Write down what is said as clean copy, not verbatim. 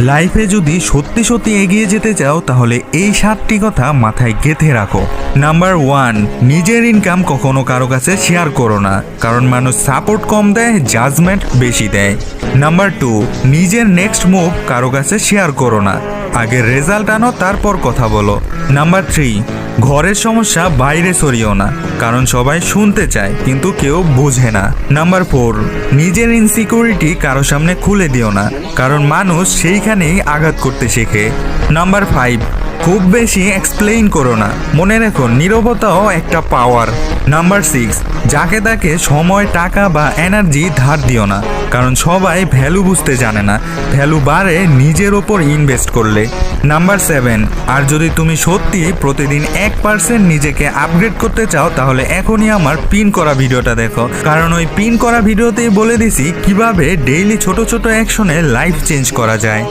লাইফে যদি সত্যি সত্যি এগিয়ে যেতে চাও তাহলে এই 7টি কথা মাথায় গেঁথে রাখো। নাম্বার 1, নিজের ইনকাম কখনো কারো কাছে শেয়ার করো না, কারণ মানুষ সাপোর্ট কম দেয়, জাজমেন্ট বেশি দেয়। নাম্বার 2, নিজের নেক্সট মুভ কারো কাছে শেয়ার করো না, আগে রেজাল্ট আনো তারপর কথা বলো। নাম্বার 3, ঘরের সমস্যা বাইরে সরিও না, কারণ সবাই শুনতে চায় কিন্তু কেউ বোঝে না। নাম্বার 4, নিজের ইনসিকিউরিটি কারো সামনে খুলে দিও না, কারণ মানুষ সেইখানেই আঘাত করতে শেখে। নাম্বার 5, খুব বেশি এক্সপ্লেইন করো না, মনে রেখো নীরবতাও একটা পাওয়ার। নাম্বার 6, যাকে তাকে সময়, টাকা বা এনার্জি ধার দিও না, কারণ সবাই ভ্যালু বুঝতে জানে না, ভ্যালু বাড়ে নিজের ওপর ইনভেস্ট করলে। নাম্বার 7, আর যদি তুমি সত্যি প্রতিদিন 1% নিজেকে আপগ্রেড করতে চাও তাহলে এখনই আমার পিন করা ভিডিওটা দেখো, কারণ ওই পিন করা ভিডিওতেই বলে দিছি কিভাবে ডেইলি ছোট ছোট অ্যাকশনে লাইফ চেঞ্জ করা যায়।